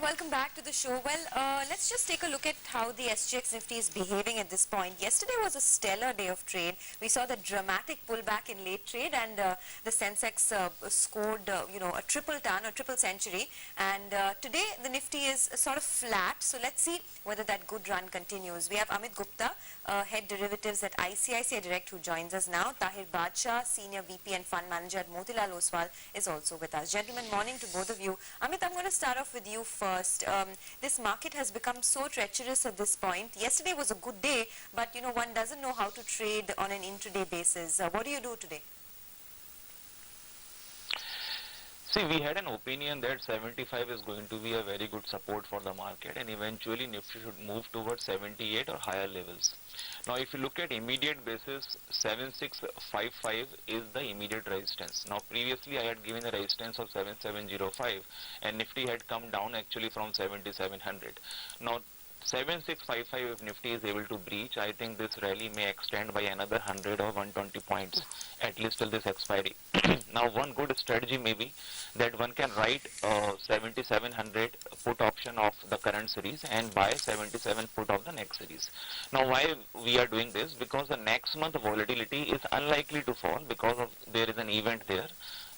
welcome back to the show. Well, let's just take a look at how the SGX Nifty is behaving at this point. Yesterday was a stellar day of trade. We saw the dramatic pullback in late trade, and the Sensex scored, a triple century. And today the Nifty is sort of flat. So let's see whether that good run continues. We have Amit Gupta, head derivatives at ICICI Direct, who joins us now. Tahir Badshah, senior VP and fund manager at Motilal Oswal, is also with us. Gentlemen, morning to both of you. Amit, I'm going to start off with you first. This market has become so treacherous at this point. Yesterday was a good day, but one doesn't know how to trade on an intraday basis. What do you do today? See, we had an opinion that 75 is going to be a very good support for the market, and eventually Nifty should move towards 78 or higher levels. Now, if you look at immediate basis, 7655 is the immediate resistance. Now, previously I had given a resistance of 7705, and Nifty had come down actually from 7700. Now, 7655, if Nifty is able to breach, I think this rally may extend by another 100 or 120 points, at least till this expiry. Now, one good strategy may be that one can write 7700 put option of the current series and buy 77 put of the next series. Now, why we are doing this? Because the next month volatility is unlikely to fall because of there is an event there.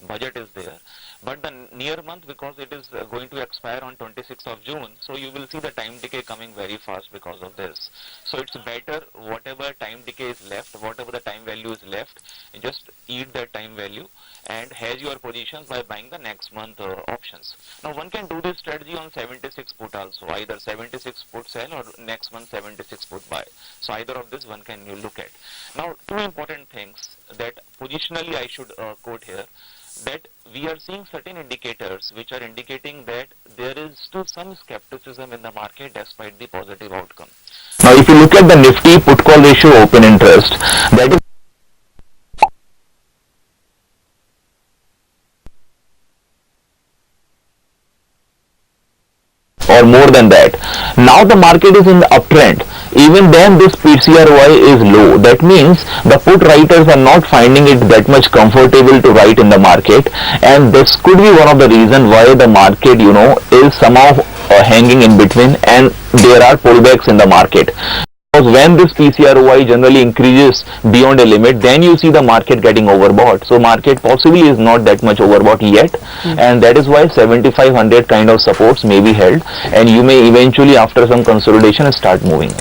Budget is there, but the near month, because it is going to expire on 26th of June, so you will see the time decay coming very fast because of this. So it's better whatever time decay is left, whatever the time value is left, just eat that time value and hedge your positions by buying the next month options. Now, one can do this strategy on 76 put also, either 76 put sell or next month 76 put buy. So either of this one can you look at. Now, two important things that positionally I should quote here, that we are seeing certain indicators which are indicating that there is still some skepticism in the market despite the positive outcome. Now, if you look at the Nifty put call ratio open interest, that is or more than that. Now the market is in the uptrend. Even then this PCRY is low. That means the put writers are not finding it that much comfortable to write in the market, and this could be one of the reasons why the market is somehow hanging in between, and there are pullbacks in the market. Because when this PCRY generally increases beyond a limit, then you see the market getting overbought. So market possibly is not that much overbought yet, and that is why 7500 kind of supports may be held, and you may eventually after some consolidation start moving.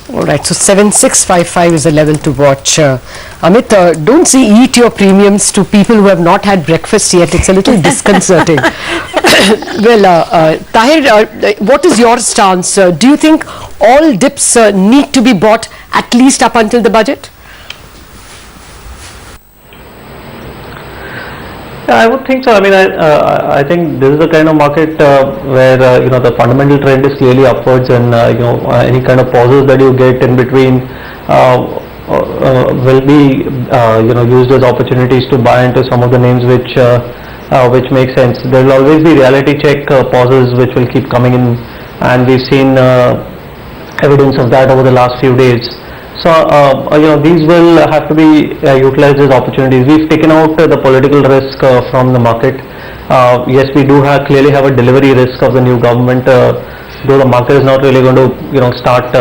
Alright, so 7655 is a level to watch. Amit, don't say eat your premiums to people who have not had breakfast yet. It's a little disconcerting. Well, Tahir, what is your stance? Do you think all dips need to be bought at least up until the budget? I would think so. I mean, I think this is the kind of market where the fundamental trend is clearly upwards, and any kind of pauses that you get in between will be used as opportunities to buy into some of the names which make sense. There will always be reality check pauses which will keep coming in, and we've seen evidence of that over the last few days. So, these will have to be utilized as opportunities. We've taken out the political risk from the market. Yes, we do clearly have a delivery risk of the new government, though the market is not really going to, start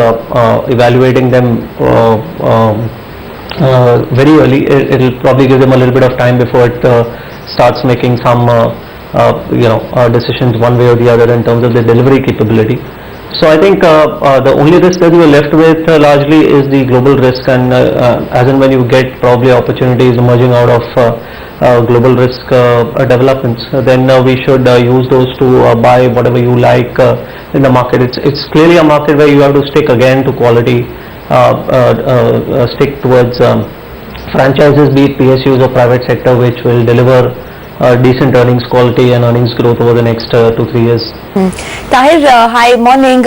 evaluating them very early. It'll probably give them a little bit of time before it starts making some, decisions one way or the other in terms of the delivery capability. So I think the only risk that you are left with largely is the global risk, and as and when you get probably opportunities emerging out of global risk developments, then we should use those to buy whatever you like in the market. It's clearly a market where you have to stick again to quality, stick towards franchises, be it PSUs or private sector, which will deliver decent earnings quality and earnings growth over the next 2-3 years. Tahir, hi, morning.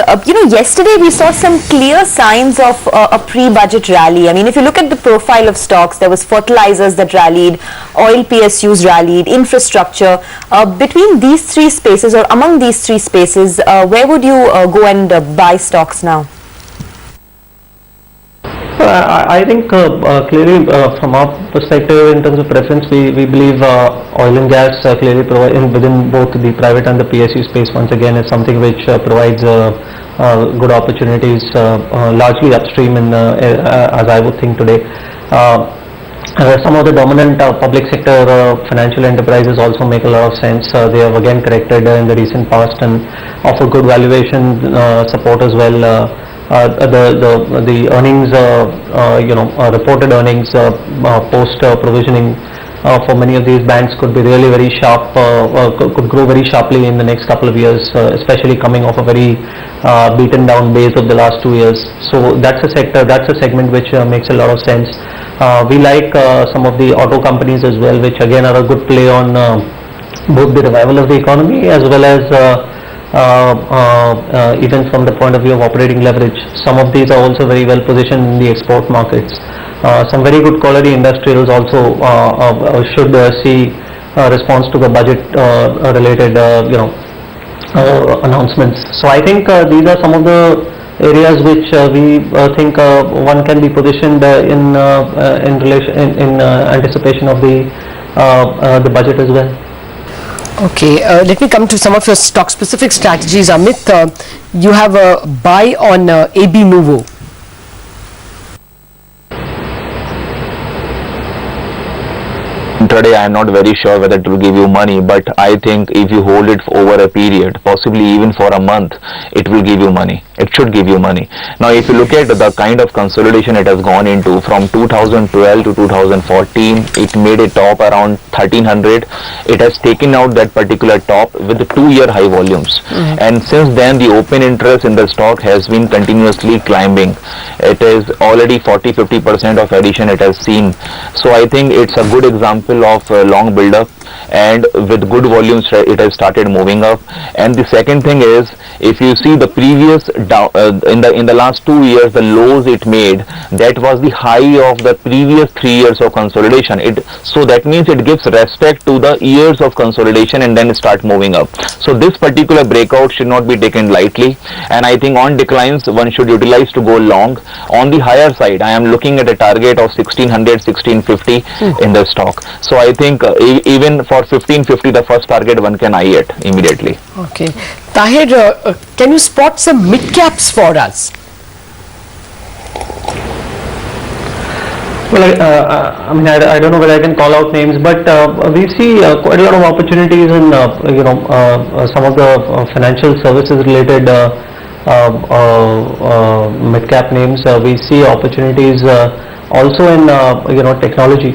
Yesterday we saw some clear signs of a pre-budget rally. I mean, if you look at the profile of stocks, there was fertilizers that rallied, oil PSUs rallied, infrastructure. Between these three spaces, or among these three spaces, where would you go and buy stocks now? Well, I think clearly from our perspective in terms of preference, we believe oil and gas clearly provide within both the private and the PSU space once again is something which provides good opportunities largely upstream in as I would think today. Some of the dominant public sector financial enterprises also make a lot of sense. They have again corrected in the recent past and offer good valuation support as well. The earnings, reported earnings post provisioning for many of these banks could be really very sharp, could grow very sharply in the next couple of years, especially coming off a very beaten down base of the last 2 years. So that's a sector, that's a segment which makes a lot of sense. We like some of the auto companies as well, which again are a good play on both the revival of the economy as well as even from the point of view of operating leverage. Some of these are also very well positioned in the export markets. Some very good quality industrials also should see a response to the budget related announcements. So I think these are some of the areas which we think one can be positioned in anticipation of the budget as well. Okay, let me come to some of your stock-specific strategies. Amit, you have a buy on AB Nuvo. Today I am not very sure whether it will give you money, but I think if you hold it for over a period, possibly even for a month, it will give you money. It should give you money. Now if you look at the kind of consolidation it has gone into from 2012 to 2014, it made a top around 1300. It has taken out that particular top with the 2-year high volumes. And since then the open interest in the stock has been continuously climbing. It is already 40-50% of addition it has seen. So I think it's a good example of long build up, and with good volumes it has started moving up. And the second thing is, if you see the previous in the last 2 years, the lows it made, that was the high of the previous 3 years of consolidation. So that means it gives respect to the years of consolidation and then start moving up. So this particular breakout should not be taken lightly, and I think on declines one should utilize to go long. On the higher side, I am looking at a target of 1600, 1650 in the stock. So I think even for 1550, the first target one can eye it immediately. Okay, Tahir, can you spot some mid caps for us? Well, I mean, I don't know whether I can call out names, but we see quite a lot of opportunities in some of the financial services related mid-cap names. We see opportunities also in technology,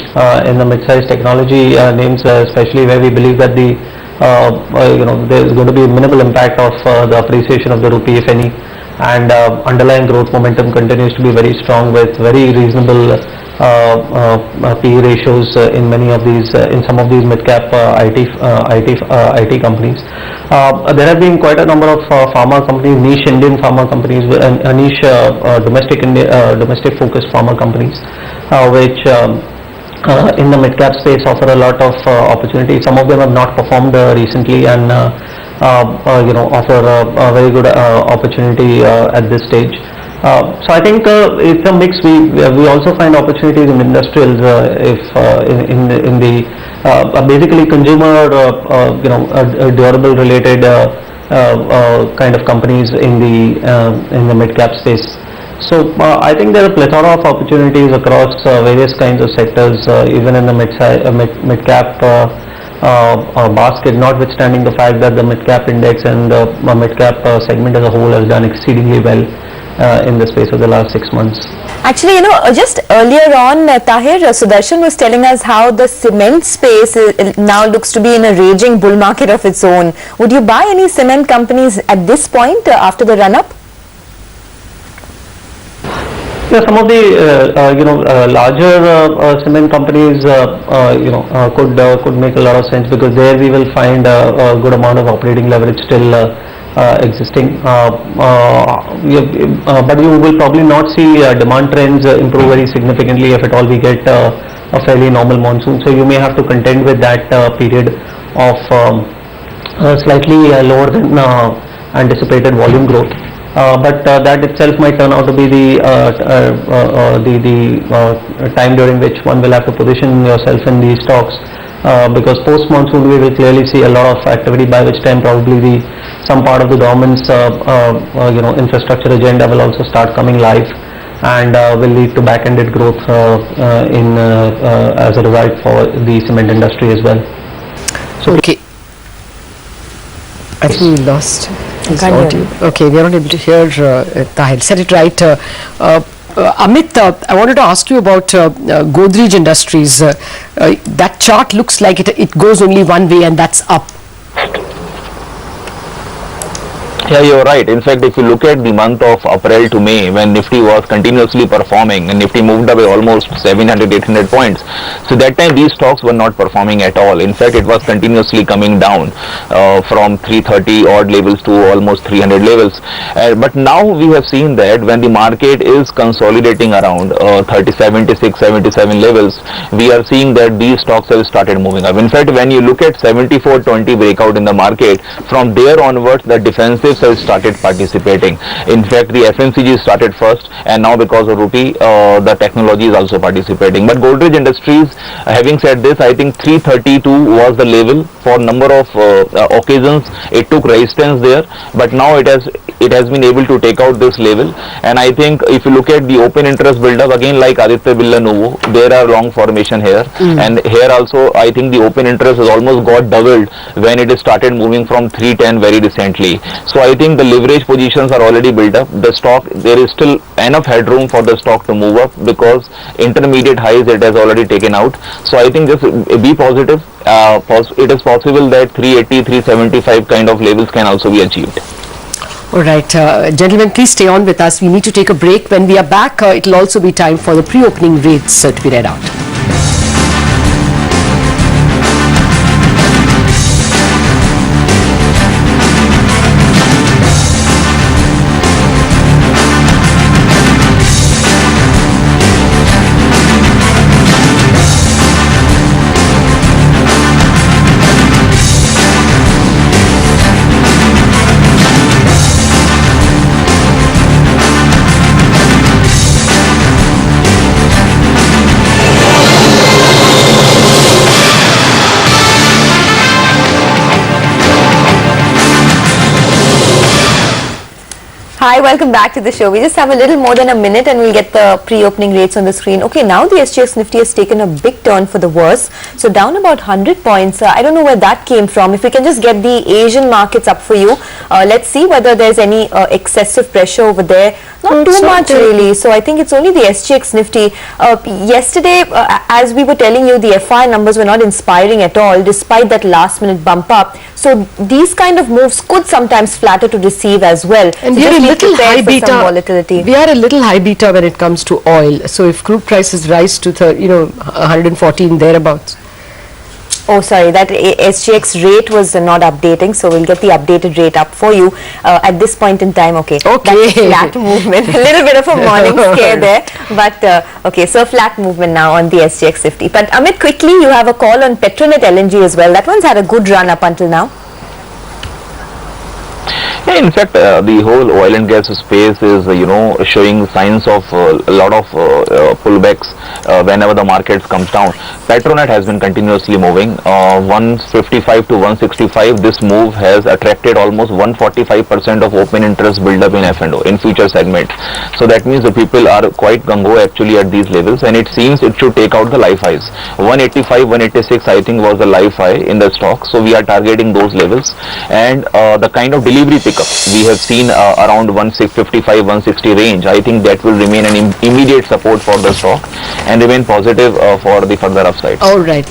in the mid-sized technology names, especially where we believe that the there's going to be minimal impact of the appreciation of the rupee, if any, and underlying growth momentum continues to be very strong with very reasonable PE ratios in many of these, in some of these mid-cap IT companies. There have been quite a number of pharma companies, niche Indian pharma companies, niche domestic focused pharma companies, which in the mid-cap space offer a lot of opportunity. Some of them have not performed recently and offer a very good opportunity at this stage. So I think it's a mix. We also find opportunities in industrials, if in the basically consumer durable related kind of companies in the mid-cap space. So I think there are a plethora of opportunities across various kinds of sectors, even in the mid-cap basket, notwithstanding the fact that the mid-cap index and the mid-cap segment as a whole has done exceedingly well in the space of the last 6 months. Actually, just earlier on, Tahir, Sudarshan was telling us how the cement space now looks to be in a raging bull market of its own. Would you buy any cement companies at this point after the run-up? Yeah, some of the larger cement companies could make a lot of sense, because there we will find a good amount of operating leverage still existing, but you will probably not see demand trends improve very significantly. If at all we get a fairly normal monsoon, so you may have to contend with that period of slightly lower than anticipated volume growth. but that itself might turn out to be the time during which one will have to position yourself in these stocks, because post monsoon we will clearly see a lot of activity, by which time probably some part of the government's infrastructure agenda will also start coming live, and will lead to back-ended growth as a result for the cement industry as well. Okay. I think we lost his Can't hear audio. Okay, we are not able to hear Tahir. Said it right. Amit, I wanted to ask you about Godrej Industries. That chart looks like it goes only one way, and that's up. Yeah, you're right. In fact, if you look at the month of April to May, when Nifty was continuously performing and Nifty moved away almost 700-800 points, so that time these stocks were not performing at all. In fact, it was continuously coming down from 330 odd levels to almost 300 levels. But now we have seen that when the market is consolidating around 76, 77 levels, we are seeing that these stocks have started moving up. In fact, when you look at 74.20 breakout in the market, from there onwards the defensive have started participating. In fact, the FMCG started first, and now because of rupee, the technology is also participating. But Godrej Industries, having said this, I think 332 was the level for number of occasions. It took resistance there, but now it has been able to take out this level. And I think if you look at the open interest build-up, again like Aditya Birla Nuvo, there are long formation here, and here also I think the open interest has almost got doubled when it started moving from 310 very recently. So I think the leverage positions are already built up. The stock, there is still enough headroom for the stock to move up because intermediate highs it has already taken out. So I think just be positive. It is possible that 380, 375 kind of levels can also be achieved. All right, gentlemen, please stay on with us. We need to take a break. When we are back, it will also be time for the pre-opening rates to be read out. Hi, welcome back to the show. We just have a little more than a minute and we'll get the pre-opening rates on the screen. Okay, now the SGX Nifty has taken a big turn for the worse. So down about 100 points. I don't know where that came from. If we can just get the Asian markets up for you. Let's see whether there's any excessive pressure over there. Not too much really. So I think it's only the SGX Nifty. Yesterday, as we were telling you, the FI numbers were not inspiring at all despite that last minute bump up. So these kind of moves could sometimes flatter to deceive as well. And so we are a little high beta. Volatility. We are a little high beta when it comes to oil. So if crude prices rise to 114 thereabouts. Oh, sorry, that SGX rate was not updating, so we'll get the updated rate up for you at this point in time. Okay, okay. That's flat movement, a little bit of a morning scare there, but okay, so flat movement now on the SGX 50. But Amit, quickly, you have a call on Petronet LNG as well. That one's had a good run up until now. Yeah, in fact, the whole oil and gas space is, showing signs of a lot of pullbacks whenever the market comes down. Petronet has been continuously moving 155 to 165. This move has attracted almost 145% of open interest build-up in F&O, in future segment. So that means the people are quite gung-ho actually at these levels, and it seems it should take out the life highs. 185, 186 I think was the life high in the stock. So we are targeting those levels, and the kind of delivery pickup we have seen around 155, 160 range. I think that will remain an immediate support for the stock and remain positive for the further upside. All right,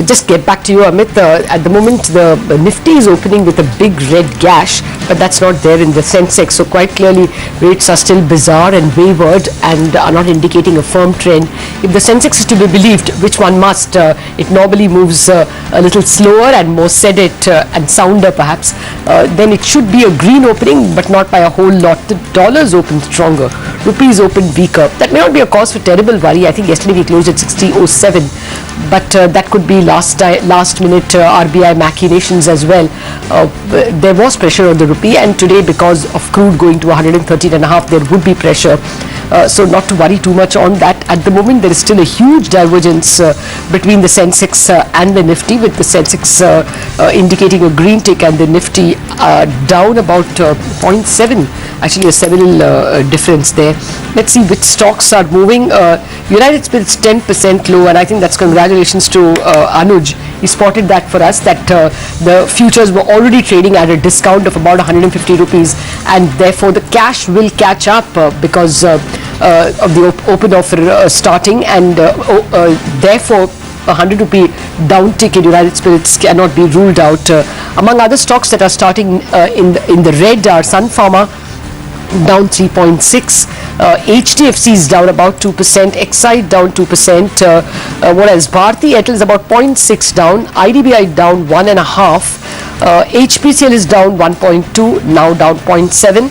just get back to you, Amit. At the moment, the Nifty is opening with a big red gash, but that's not there in the Sensex. So quite clearly, rates are still bizarre and wayward and are not indicating a firm trend. If the Sensex is to be believed, which one must, it normally moves a little slower and more sedate and sounder perhaps, then it should be a green opening, but not by a whole lot. The dollars open stronger, rupees open weaker. That may not be a cause for terrible worry. I think yesterday we closed at 60.07. but that could be last minute RBI machinations as well. There was pressure on the rupee, and today because of crude going to 113.5, there would be pressure. So not to worry too much on that. At the moment, there is still a huge divergence between the Sensex and the Nifty, with the Sensex indicating a green tick and the Nifty down about 0.7. Actually, a several difference there. Let's see which stocks are moving. United Spirits 10% low, and I think that's congratulations to Anuj. He spotted that for us, that the futures were already trading at a discount of about 150 rupees, and therefore the cash will catch up because of the open offer starting, and therefore 100 rupee down tick in United Spirits cannot be ruled out. Among other stocks that are starting in the red are Sun Pharma, down 3.6, HDFC is down about 2%, Exide down 2%, what else? Bharti Airtel is about 0.6 down, IDBI down 1.5, HPCL is down 1.2, now down 0.7,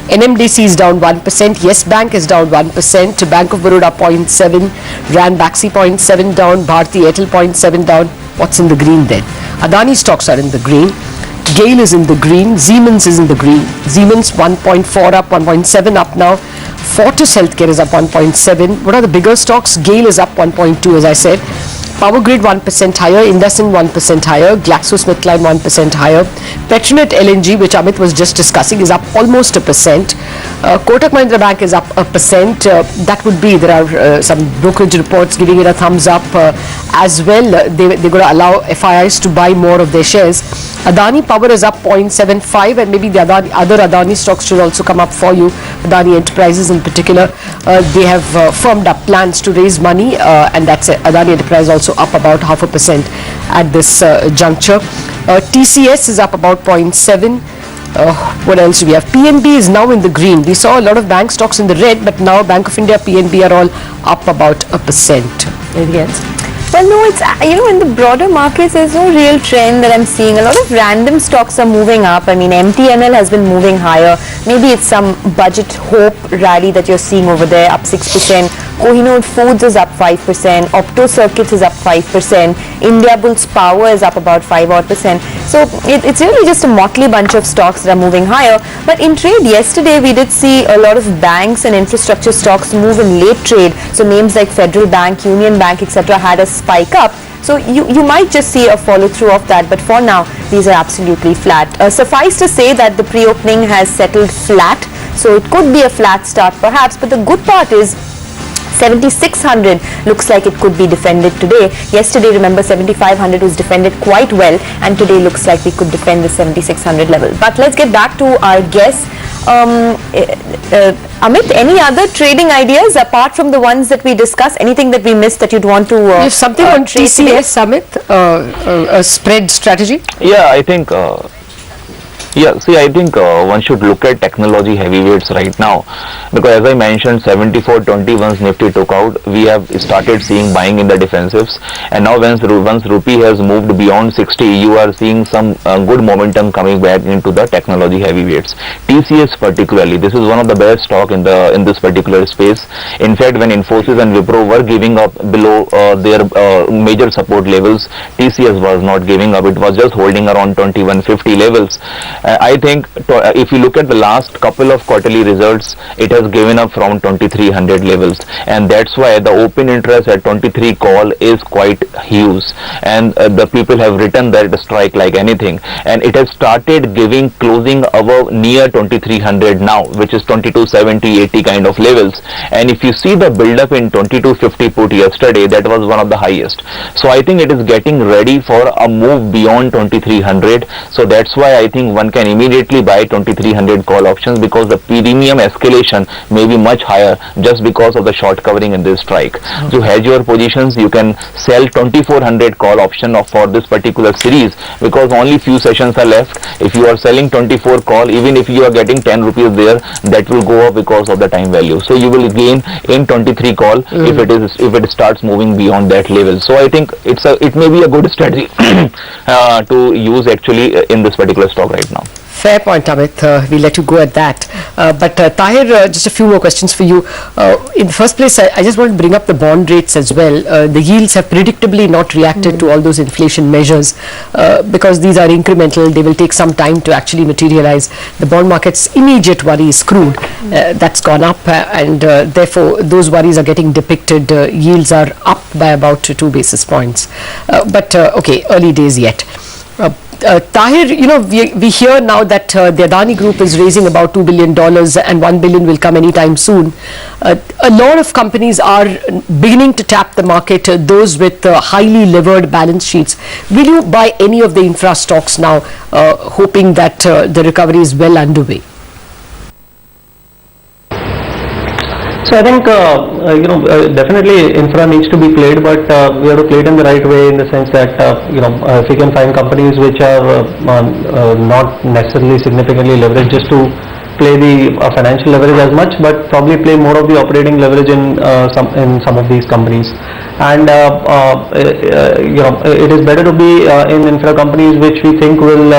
NMDC is down 1%, Yes Bank is down 1%, Bank of Baroda 0.7, RAN Baxi 0.7 down, Bharti Airtel 0.7 down. What's in the green then? Adani stocks are in the green. GAIL is in the green, Siemens is in the green. Siemens 1.4 up, 1.7 up now. Fortis Healthcare is up 1.7. What are the bigger stocks? GAIL is up 1.2, as I said. Power Grid 1% higher, IndusInd 1% higher, GlaxoSmithKline 1% higher. Petronet LNG, which Amit was just discussing, is up almost 1%. Kotak Mahindra Bank is up 1%. That would be, there are some brokerage reports giving it a thumbs up as well. They're going to allow FIIs to buy more of their shares. Adani Power is up 0.75, and maybe the other Adani stocks should also come up for you. Adani Enterprises in particular, they have firmed up plans to raise money, and that's it. Adani Enterprise also up about 0.5% at this juncture. TCS is up about 0.7. What else do we have? PNB is now in the green. We saw a lot of bank stocks in the red, but now Bank of India, PNB are all up about 1%. Anything else? Well, no, it's, in the broader markets, there's no real trend that I'm seeing. A lot of random stocks are moving up. I mean, MTNL has been moving higher. Maybe it's some budget hope rally that you're seeing over there, up 6%. Kohinoor Foods is up 5%. Opto Circuits is up 5%. Indiabulls Power is up about 5%. So it's really just a motley bunch of stocks that are moving higher. But in trade yesterday, we did see a lot of banks and infrastructure stocks move in late trade. So names like Federal Bank, Union Bank, etc. had a spike up. So you might just see a follow through of that, but for now these are absolutely flat. Suffice to say that the pre-opening has settled flat, so it could be a flat start perhaps, but the good part is 7600 looks like it could be defended today. Yesterday, remember, 7500 was defended quite well, and today looks like we could defend the 7600 level. But let's get back to our guests. Amit, any other trading ideas apart from the ones that we discussed? Anything that we missed that you'd want to If something on TCS, Amit, a spread strategy? Yeah, I think I think one should look at technology heavyweights right now, because as I mentioned, 74.21 Nifty took out. We have started seeing buying in the defensives, and now once rupee has moved beyond 60, you are seeing some good momentum coming back into the technology heavyweights. TCS particularly, this is one of the best stock in this particular space. In fact, when Infosys and Wipro were giving up below their major support levels, TCS was not giving up. It was just holding around 2150 levels. I think if you look at the last couple of quarterly results, it has given up from 2300 levels, and that's why the open interest at 23 call is quite huge, and the people have written that strike like anything, and it has started closing above near 2300 now, which is 2270, 80 kind of levels. And if you see the build up in 2250 put yesterday, that was one of the highest. So I think it is getting ready for a move beyond 2300. So that's why I think one can immediately buy 2300 call options, because the premium escalation may be much higher just because of the short covering in this strike. To hedge your positions, you can sell 2400 call option for this particular series, because only few sessions are left. If you are selling 24 call, even if you are getting 10 rupees there, that will go up because of the time value. So you will gain in 23 call if it starts moving beyond that level. So I think it may be a good strategy to use actually in this particular stock right now. Fair point, Amit. We'll let you go at that. But Tahir, just a few more questions for you. In the first place, I just want to bring up the bond rates as well. The yields have predictably not reacted to all those inflation measures because these are incremental. They will take some time to actually materialize. The bond market's immediate worry is crude. That's gone up and therefore those worries are getting depicted. Yields are up by about 2 basis points. But okay, early days yet. Tahir, you know, we hear now that the Adani Group is raising about $2 billion and $1 billion will come anytime soon. A lot of companies are beginning to tap the market, those with highly levered balance sheets. Will you buy any of the infra stocks now, hoping that the recovery is well underway? So I think, definitely infra needs to be played, but we have to play it in the right way in the sense that, if we can find companies which are not necessarily significantly leveraged just to play the financial leverage as much, but probably play more of the operating leverage in some of these companies. And, it is better to be in infra companies which we think will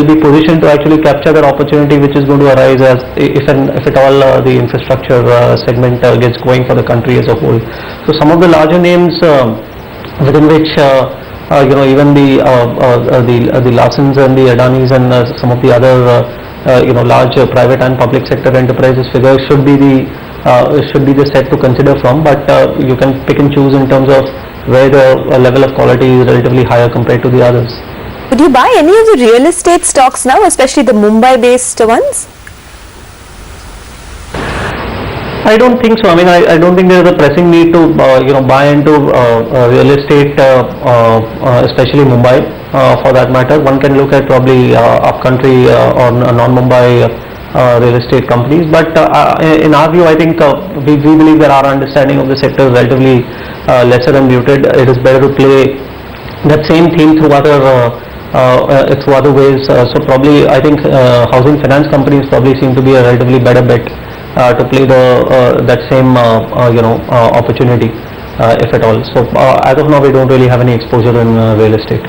be positioned to actually capture that opportunity which is going to arise as if at all the infrastructure segment gets going for the country as a whole. So some of the larger names within which even the Larsens and the Adanis and some of the other large private and public sector enterprises figures should be the set to consider from, but you can pick and choose in terms of where the level of quality is relatively higher compared to the others. Would you buy any of the real estate stocks now, especially the Mumbai-based ones? I don't think so. I mean, I don't think there is a pressing need to buy into real estate, especially Mumbai, for that matter. One can look at probably upcountry or non-Mumbai real estate companies. But in our view, I think we believe that our understanding of the sector is relatively lesser and muted. It is better to play that same theme through other ways. So probably I think housing finance companies probably seem to be a relatively better bet to play that same opportunity, if at all. So as of now, we don't really have any exposure in real estate.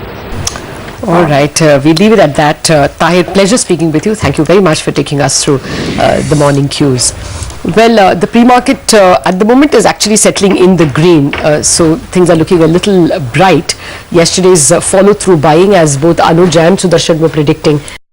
All right, we leave it at that. Tahir, pleasure speaking with you. Thank you very much for taking us through the morning cues. Well, the pre-market at the moment is actually settling in the green, so things are looking a little bright. Yesterday's follow-through buying, as both Anuj and Sudarshan were predicting,